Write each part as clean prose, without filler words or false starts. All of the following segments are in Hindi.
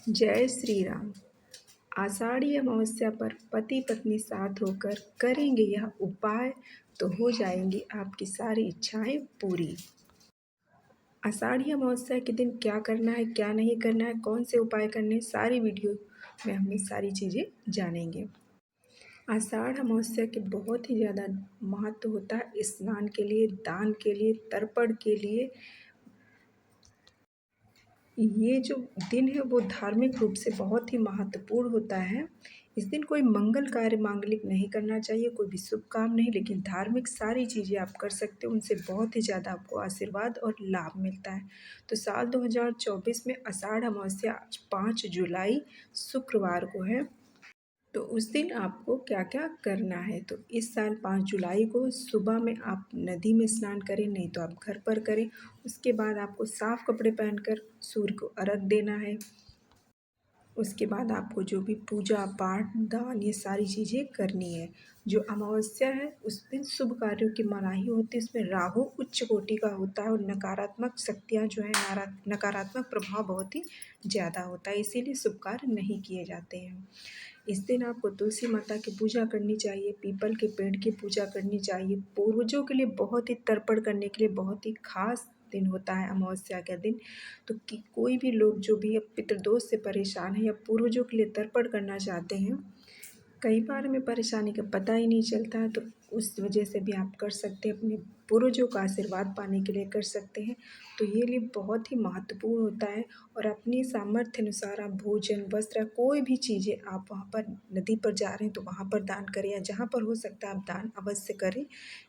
जय श्री राम। आषाढ़ी अमावस्या पर पति पत्नी साथ होकर करेंगे यह उपाय तो हो जाएंगी आपकी सारी इच्छाएं पूरी। आषाढ़ी अमावस्या के दिन क्या करना है, क्या नहीं करना है, कौन से उपाय करने हैं, सारी वीडियो में हम ये सारी चीज़ें जानेंगे। आषाढ़ अमावस्या के बहुत ही ज़्यादा महत्व होता है स्नान के लिए, दान के लिए, तर्पण के लिए। ये जो दिन है वो धार्मिक रूप से बहुत ही महत्वपूर्ण होता है। इस दिन कोई मंगल कार्य मांगलिक नहीं करना चाहिए, कोई भी शुभ काम नहीं, लेकिन धार्मिक सारी चीज़ें आप कर सकते हो, उनसे बहुत ही ज़्यादा आपको आशीर्वाद और लाभ मिलता है। तो साल 2024 में आषाढ़ अमावस्या आज 5 जुलाई शुक्रवार को है। तो उस दिन आपको क्या क्या करना है, तो इस साल 5 जुलाई को सुबह में आप नदी में स्नान करें, नहीं तो आप घर पर करें। उसके बाद आपको साफ़ कपड़े पहनकर सूर्य को अर्घ देना है। उसके बाद आपको जो भी पूजा पाठ दान ये सारी चीज़ें करनी है। जो अमावस्या है उस दिन शुभ कार्यों की मनाही होती है, इसमें राहु उच्च कोटि का होता है और नकारात्मक शक्तियाँ जो है नकारात्मक प्रभाव बहुत ही ज़्यादा होता है, इसीलिए शुभ कार्य नहीं किए जाते हैं। इस दिन आपको तुलसी माता की पूजा करनी चाहिए, पीपल के पेड़ की पूजा करनी चाहिए। पूर्वजों के लिए बहुत ही तर्पण करने के लिए बहुत ही खास दिन होता है अमावस्या का दिन। तो कि कोई भी लोग जो भी अब पितृदोष से परेशान है या पूर्वजों के लिए तर्पण करना चाहते हैं, कई बार हमें परेशानी का पता ही नहीं चलता है, तो उस वजह से भी आप कर सकते हैं, अपने पूर्वजों का आशीर्वाद पाने के लिए कर सकते हैं। तो ये लिए बहुत ही महत्वपूर्ण होता है और अपनी सामर्थ्य अनुसार आप भोजन वस्त्र कोई भी चीज़ें आप वहाँ पर नदी पर जा रहे हैं तो वहाँ पर दान करें, या जहाँ पर हो सकता है आप दान अवश्य करें।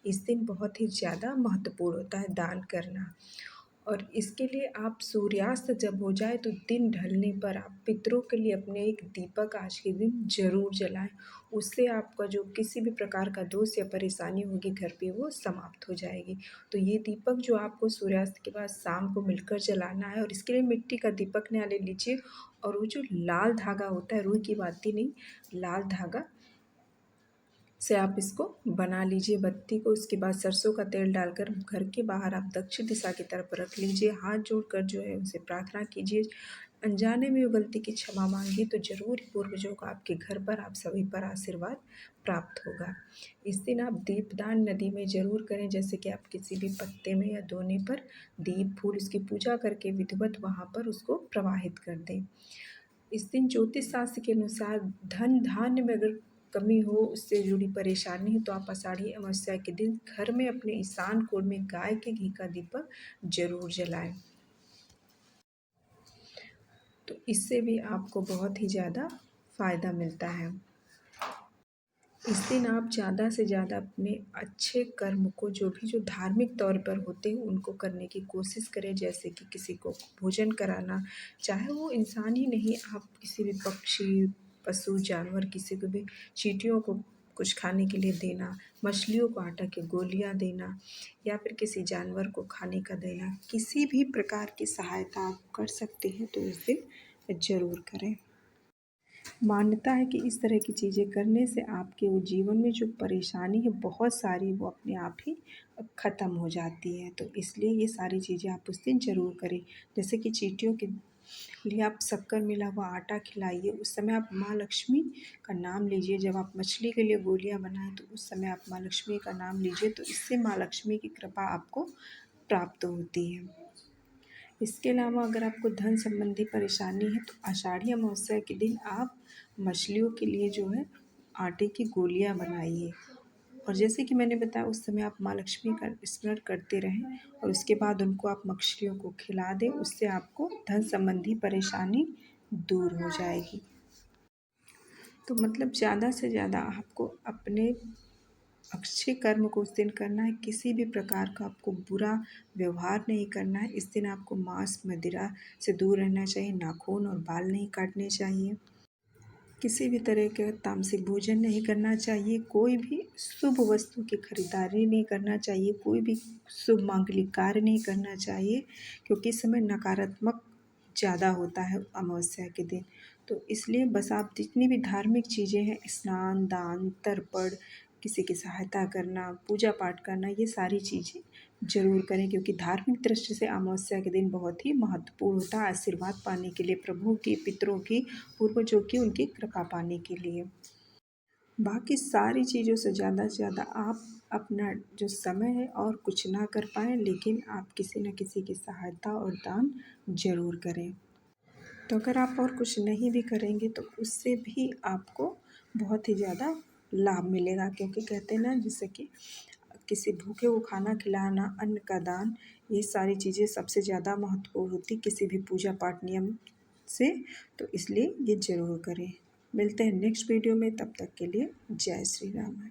इस दिन बहुत ही ज़्यादा महत्वपूर्ण होता है दान करना। और इसके लिए आप सूर्यास्त जब हो जाए तो दिन ढलने पर आप पितरों के लिए अपने एक दीपक आज के दिन ज़रूर जलाएं। उससे आपका जो किसी भी प्रकार का दोष या परेशानी होगी घर पे वो समाप्त हो जाएगी। तो ये दीपक जो आपको सूर्यास्त के बाद शाम को मिलकर जलाना है, और इसके लिए मिट्टी का दीपक नया ले लीजिए। और वो जो लाल धागा होता है, रुई की बाती नहीं, लाल धागा से आप इसको बना लीजिए बत्ती को। उसके बाद सरसों का तेल डालकर घर के बाहर आप दक्षिण दिशा की तरफ रख लीजिए। हाथ जोड़कर जो है उनसे प्रार्थना कीजिए, अनजाने में वो गलती की क्षमा मांगिए, तो ज़रूर पूर्वजों का आपके घर पर आप सभी पर आशीर्वाद प्राप्त होगा। इस दिन आप दीपदान नदी में ज़रूर करें, जैसे कि आप किसी भी पत्ते में या दोने पर दीप फूल उसकी पूजा करके विधिवत वहाँ पर उसको प्रवाहित कर दें। इस दिन ज्योतिष शास्त्र के अनुसार धन धान्य में अगर कमी हो, उससे जुड़ी परेशानी है, तो आप आषाढ़ी अमावस्या के दिन घर में अपने ईशान कोण में गाय के घी का दीपक जरूर जलाएं। तो इससे भी आपको बहुत ही ज़्यादा फ़ायदा मिलता है। इस दिन आप ज़्यादा से ज़्यादा अपने अच्छे कर्म को, जो धार्मिक तौर पर होते हैं, उनको करने की कोशिश करें। जैसे कि किसी को भोजन कराना, चाहे वो इंसान ही नहीं, आप किसी भी पक्षी पशु जानवर किसी को भी, चींटियों को कुछ खाने के लिए देना, मछलियों को आटा की गोलियां देना, या फिर किसी जानवर को खाने का देना, किसी भी प्रकार की सहायता आप कर सकते हैं तो इस दिन ज़रूर करें। मान्यता है कि इस तरह की चीज़ें करने से आपके वो जीवन में जो परेशानी है बहुत सारी, वो अपने आप ही ख़त्म हो जाती है। तो इसलिए ये सारी चीज़ें आप उस दिन ज़रूर करें। जैसे कि चींटियों के लिए आप शक्कर मिला हुआ आटा खिलाइए, उस समय आप माँ लक्ष्मी का नाम लीजिए। जब आप मछली के लिए गोलियाँ बनाएं तो उस समय आप माँ लक्ष्मी का नाम लीजिए, तो इससे माँ लक्ष्मी की कृपा आपको प्राप्त होती है। इसके अलावा अगर आपको धन संबंधी परेशानी है तो आषाढ़ी अमावस्या के दिन आप मछलियों के लिए जो है आटे की गोलियां बनाइए, और जैसे कि मैंने बताया उस समय आप माँ लक्ष्मी का स्मरण करते रहें और उसके बाद उनको आप मछलियों को खिला दें। उससे आपको धन संबंधी परेशानी दूर हो जाएगी। तो मतलब ज़्यादा से ज़्यादा आपको अपने अच्छे कर्म को उस दिन करना है, किसी भी प्रकार का आपको बुरा व्यवहार नहीं करना है। इस दिन आपको मांस मदिरा से दूर रहना चाहिए, नाखून और बाल नहीं काटने चाहिए, किसी भी तरह के तामसिक भोजन नहीं करना चाहिए, कोई भी शुभ वस्तु की खरीदारी नहीं करना चाहिए, कोई भी शुभ मांगलिक कार्य नहीं करना चाहिए, क्योंकि इस समय नकारात्मक ज़्यादा होता है अमावस्या के दिन। तो इसलिए बस आप जितनी भी धार्मिक चीज़ें हैं, स्नान दान तर्पण किसी की सहायता करना, पूजा पाठ करना, ये सारी चीज़ें ज़रूर करें क्योंकि धार्मिक दृष्टि से अमावस्या के दिन बहुत ही महत्वपूर्ण होता है आशीर्वाद पाने के लिए, प्रभु की, पितरों की, पूर्वजों की, उनकी कृपा पाने के लिए। बाकी सारी चीज़ों से ज़्यादा आप अपना जो समय है और कुछ ना कर पाएँ लेकिन आप किसी न किसी की सहायता और दान ज़रूर करें। तो अगर आप और कुछ नहीं भी करेंगे तो उससे भी आपको बहुत ही ज़्यादा लाभ मिलेगा क्योंकि कहते हैं ना जैसे कि किसी भूखे को खाना खिलाना, अन्न का दान, ये सारी चीज़ें सबसे ज़्यादा महत्वपूर्ण होती किसी भी पूजा पाठ नियम से, तो इसलिए ये ज़रूर करें। मिलते हैं नेक्स्ट वीडियो में, तब तक के लिए जय श्री राम।